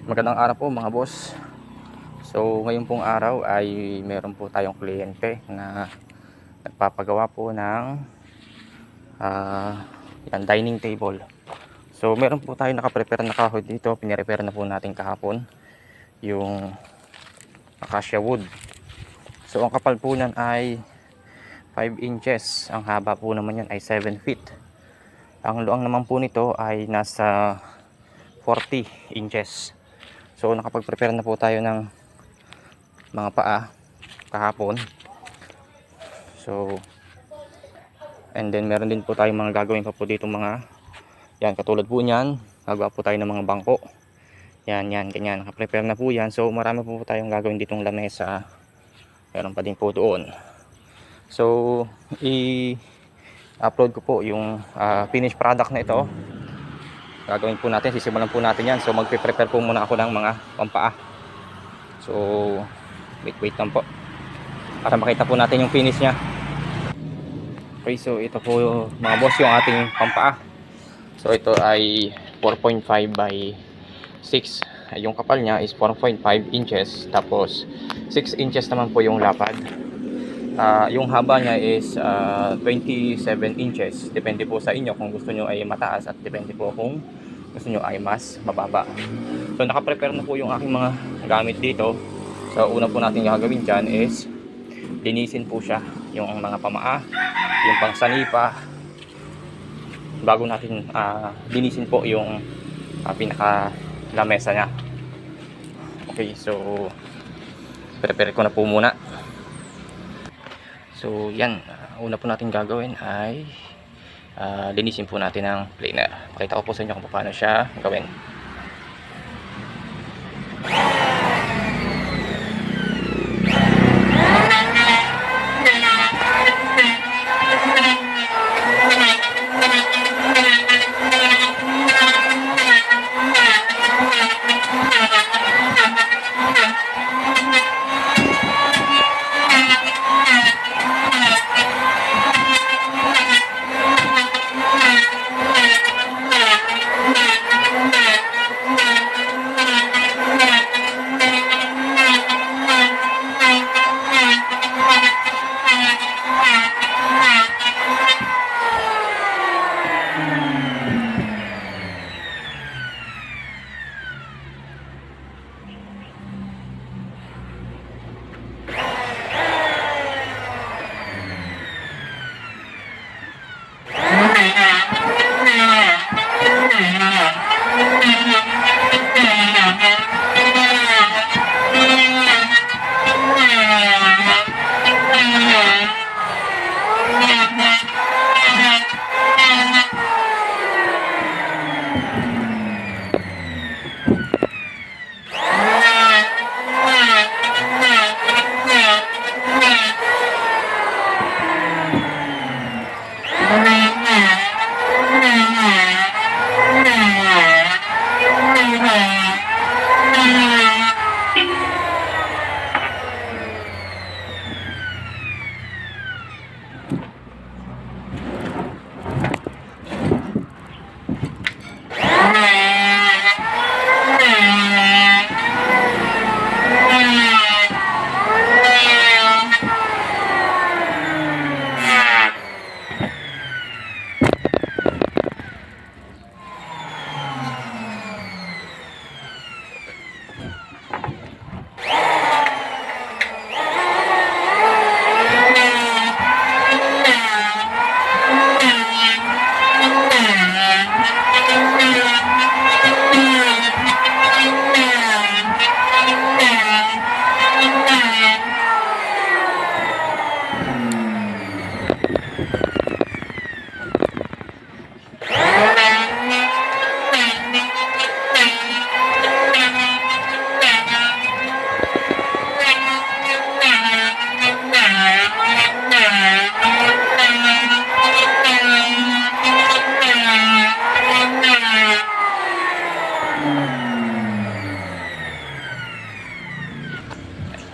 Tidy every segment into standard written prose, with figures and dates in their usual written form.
Magandang araw po mga boss. So ngayon pong araw ay meron po tayong kliyente na nagpapagawa po ng dining table. So meron po tayo nakaprepare na kahoy dito. Pinirepare na po natin kahapon yung acacia wood. So ang kapal po nan ay 5 inches. Ang haba po naman yan ay 7 feet. Ang luang naman po nito ay nasa 40 inches. So nakapag-prepare na po tayo ng mga paa kahapon. So and then meron din po tayong mga gagawin pa po dito mga yan, katulad po niyan, gagawa po tayo ng mga bangko. Yan, ganyan, naka-prepare na po yan. So marami po tayong gagawin ditong lamesa. Meron pa din po doon. So i-upload ko po yung finished product na ito. Gagawin po natin, sisimulan po natin yan. So magpe-prepare po muna ako ng mga pampaa. So wait lang po para makita po natin yung finish nya. Okay, so ito po mga boss yung ating pampaa. So ito ay 4.5 by 6. Yung kapal nya is 4.5 inches. Tapos 6 inches naman po yung lapad. Yung haba nya is 27 inches. Depende po sa inyo kung gusto nyo ay mataas at depende po kung gusto nyo ay mas mababa. So nakaprepare na po yung aking mga gamit dito. So una po natin gagawin dyan is linisin po siya, yung mga pamaa, yung pangsanipa, bago natin linisin po yung pinaka lamesa nya. Okay, so prepare ko na po muna. So yan, una po natin gagawin ay linisin po natin ang planer. Pakita ko po sa inyo kung paano siya gawin.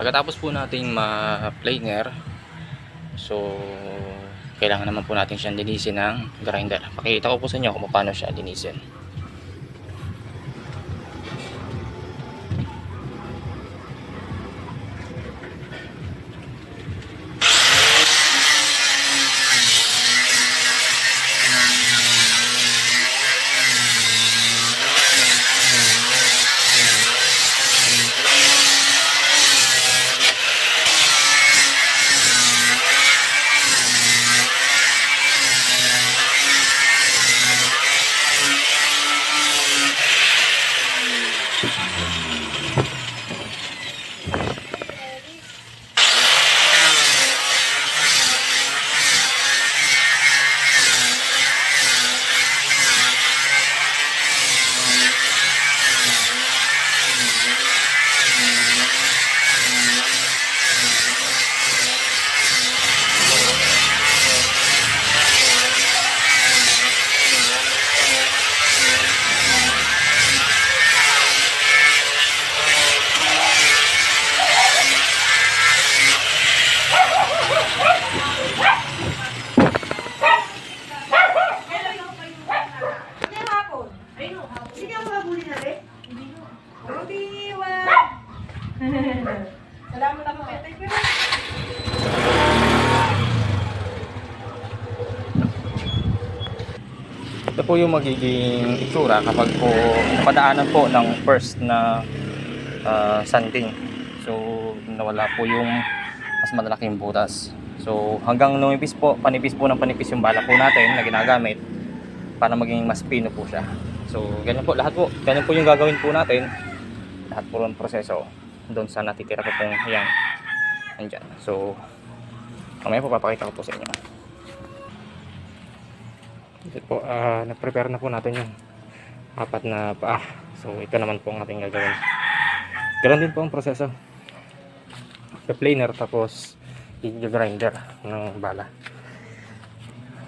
Pagkatapos po nating ma-planer, so kailangan naman po natin siyang linisin ng grinder. Pakita ko po sa inyo kung paano siya linisin. Ito po yung magiging itsura kapag po napadaanan po ng first na sanding. So nawala po yung mas malalaking butas. So hanggang numipis po, panipis po ng panipis yung bala po natin na ginagamit para maging mas pino po siya. So ganyan po, lahat po, ganyan po yung gagawin po natin. Lahat po ng proseso doon sa natitira ko pong yan. Andyan. So mamaya po papakita ko po sa inyo. Ito po, na-prepare na po natin yung apat na paa. So ito naman po ang ating gagawin. Ganun din po ang proseso. Planer tapos i-grinder ng bala.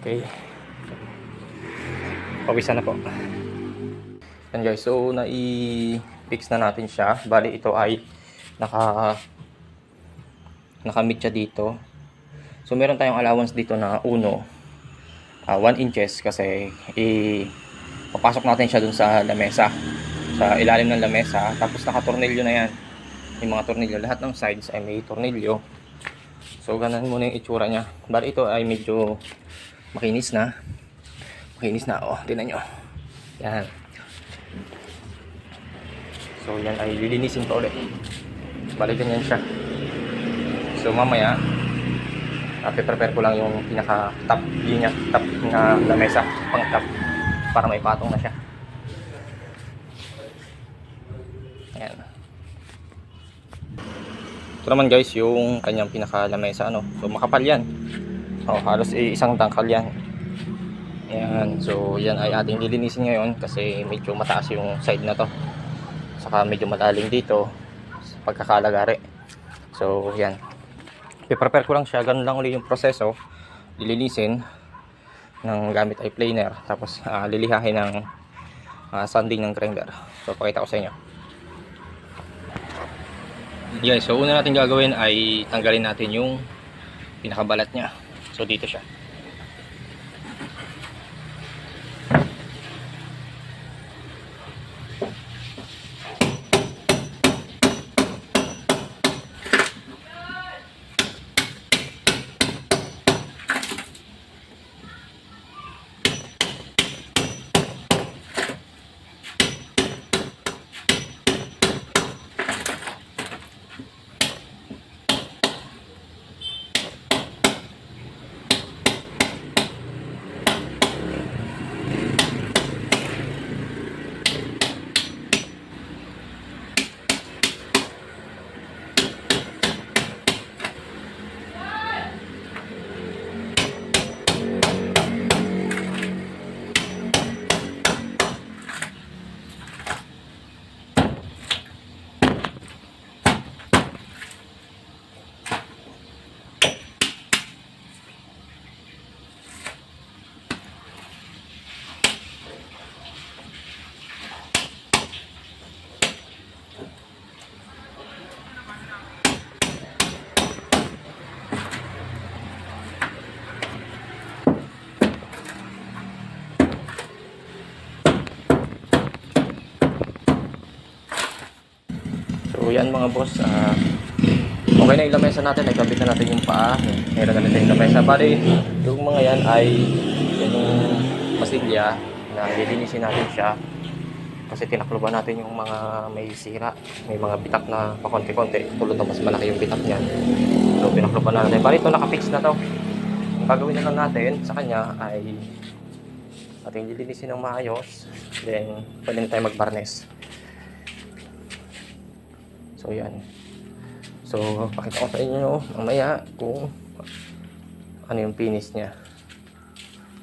Okay. Pawisan na po. Yan guys, so nai-fix na natin siya. Bali ito ay nakamit siya dito. So meron tayong allowance dito na 1 inches kasi papasok natin siya dun sa lamesa, sa ilalim ng lamesa. Tapos nakatornilyo na yan, yung mga tornilyo, lahat ng sides ay may tornilyo. So ganun muna yung itsura nya. Bali ito ay medyo makinis na. Oh, tingnan nyo yan. So yan ay lilinisin pa ulit. Bali ganyan siya. So mamaya prepare ko lang yung pinaka top linya, top na lamesa, pang top, para may patong na siya. Ayan. Ito naman guys yung kanyang pinaka lamesa, ano. So makapal yan. So halos isang tangkal yan. Ayan. So yan ay ating lilinisin ngayon kasi medyo mataas yung side na to. Saka medyo malalim dito sa pagkakalagari. So yan. I-prepare ko lang siya, ganun lang ulit yung proseso. Lilinisin ng gamit ay planer, tapos lilihahin ng sanding ng grinder. So pakita ko sa inyo. Yes, so una natin gagawin ay tanggalin natin yung pinakabalat niya. So dito siya. So yan mga boss, okay na yung lamesa natin, nagkabit na natin yung paa, meron na natin yung lamesa. Bali, yung mga yan ay yan yung masilya na lilinisin natin siya kasi tinakluban natin yung mga may sira, may mga bitak na pakonti-konti, tulad ng mas malaki yung bitak niyan. So tinakluban na natin. Bali ito nakafix na to. Ang gagawin na lang natin sa kanya ay ating lilinisin ng maayos, then pwede na tayo mag-varnish. So yan. So pakita ko sa inyo mamaya kung ano yung finish niya.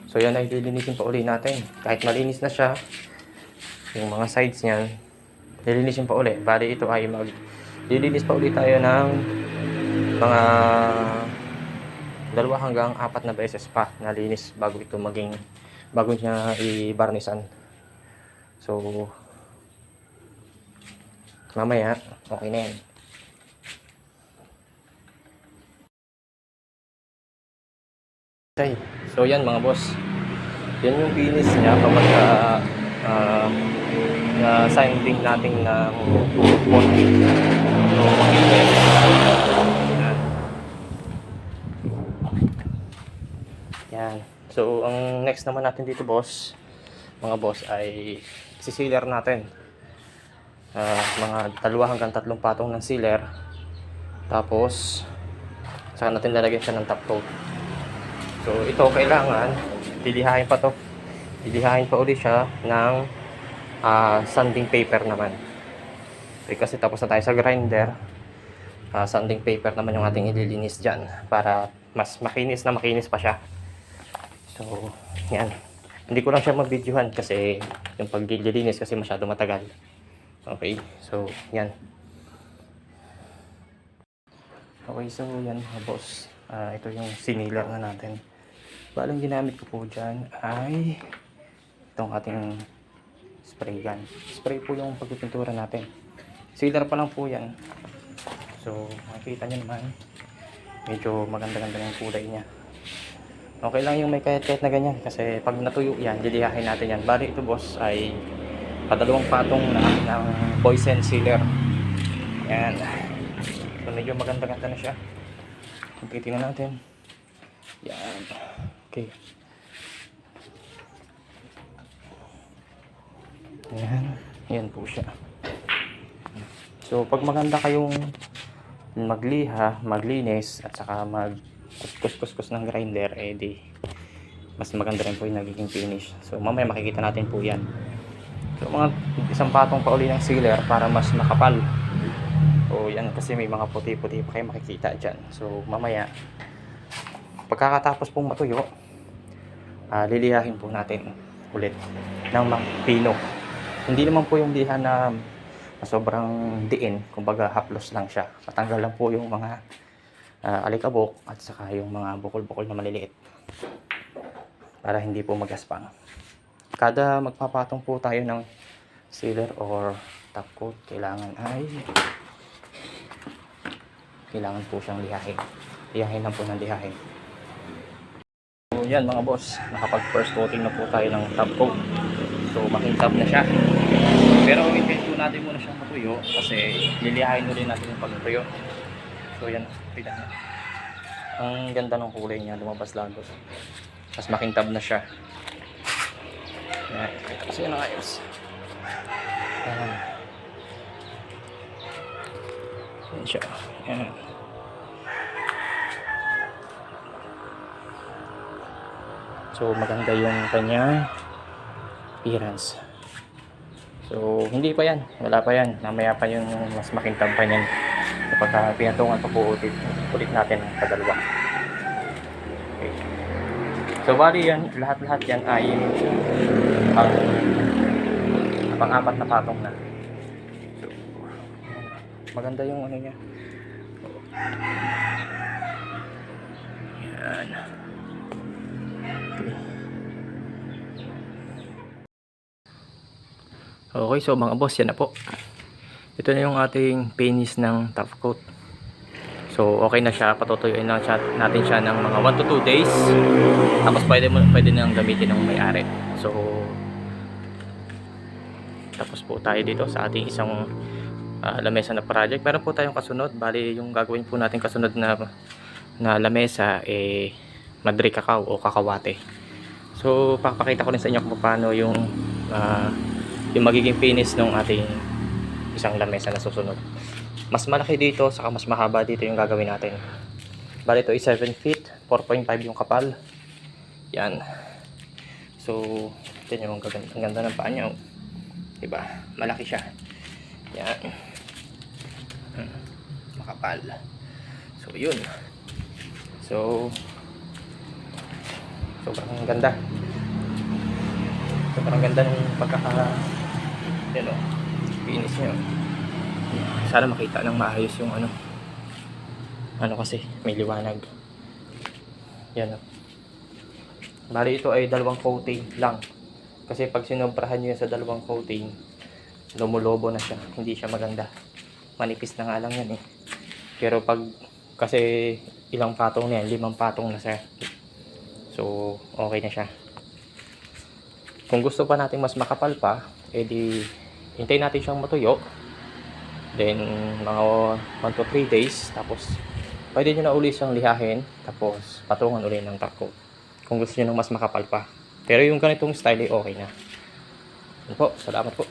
So yan ay lilinisin pa uli natin. Kahit malinis na siya, yung mga sides niyan, lilinisin pa uli. Bali ito ay lilinis pa uli tayo ng mga 2 hanggang 4 na beses pa na linis bago niya i-varnisan. So mamaya okay na yan. Okay, so yan mga boss, yan yung finish niya kapag na sanding natin ng tubod. So yan. So ang next naman natin dito boss mga boss, ay si-sealer natin. Mga 2 hanggang 3 patong ng sealer. Tapos saka natin lalagyan siya ng top coat. So ito kailangan lilihain pa to. Lilihain pa ulit siya ng sanding paper naman. Kasi tapos na tayo sa grinder, sanding paper naman yung ating ililinis dyan para mas makinis na makinis pa siya. So yan, hindi ko lang siya mabidyohan kasi yung paglilinis kasi masyado matagal. Okay, so yan. Okay, so yan mga boss, ito yung sinilar na natin. Balang ginamit ko po dyan ay itong ating spray gun. Spray po yung pagpipintura natin. Sealer pa lang po yan. So makikita nyo naman, medyo maganda-ganda yung kulay niya. Okay lang yung may kahit-kahit na ganyan kasi pag natuyo yan, lilihahin natin yan. Bali ito boss ay padalawang patong na ng Boysen sealer. Yan. So medyo maganda-ganda na siya. Titingnan natin. Yan. Okay. Yan. Yan po siya. So pag maganda kayong magliha, maglinis at saka mag-kuskus ng grinder, di mas maganda rin po yung nagiging finish. So mamaya makikita natin po yan. So mga isang patong pa uli ng sealer para mas makapal. So yan kasi may mga puti-puti pa kayo makikita dyan. So mamaya pagkakatapos pong matuyo, lilihahin po natin ulit ng pino. Hindi naman po yung liha na sobrang diin, kumbaga haplos lang siya. Matanggal lang po yung mga alikabok at saka yung mga bukol-bukol na maliliit para hindi po magaspang. Kada magpapatong po tayo ng sealer or top coat, kailangan po siyang lihahin. Lihahin lang po ng lihahin. So yan mga boss, nakapag first coating na po tayo ng top coat. So makintab na siya. Pero i-test po natin muna siyang matuyo kasi lilihain ulit natin yung pagtuyo. So yan, tignan na. Ang ganda ng kulay niya, lumabas lalo. Mas makintab na siya. Yan, kasi yan ang ayos. Yan siya. Yan. So maganda yung kanyang appearance. So hindi pa yan, wala pa yan. Mamaya pa yung mas makintab pa yan kapag pinatungan pa po ulit natin ang kadalawa. Okay. So bali yan, lahat-lahat yan ay pang-apat na patong na. So maganda yung ano niya. Yan. Okay, so mga boss, yan na po. Ito na yung ating finish ng top coat. So okay na siya, patutuyuin lang natin siya ng mga 1 to 2 days. Tapos pwede nang gamitin ng may-ari. So tapos po tayo dito sa ating isang lamesa na project. Meron po tayong kasunod. Bali yung gagawin po natin kasunod na lamesa Madre Cacao o kakawate. So papakita ko rin sa inyo kung paano yung magiging finish ng ating isang lamesa na susunod. Mas malaki dito, saka mas mahaba dito yung gagawin natin. Bali ito ay 7 feet, 4.5 yung kapal. Yan. So, ito yung ang ganda ng paa niya. Diba? Malaki siya. Yan. Makapal. So, yun. So, sobrang ganda. Sobrang ganda ng yan o, finish nyo. Sana makita ng maayos yung ano kasi may liwanag. Yan o. Bali ito ay 2 coating lang. Kasi pag sinobrahan nyo yan sa 2 coating, lumulobo na siya. Hindi siya maganda. Manipis na nga lang yan eh. Pero pag kasi ilang patong na yan, 5 patong na siya. So okay na siya. Kung gusto pa natin mas makapal pa, edi hintayin natin siyang matuyo. Then mga 1 to 3 days. Tapos pwede nyo na uli siyang lihahin. Tapos patungan uli ng top coat kung gusto nyo ng mas makapal pa. Pero yung ganitong style ay okay na. Yun po, salamat po.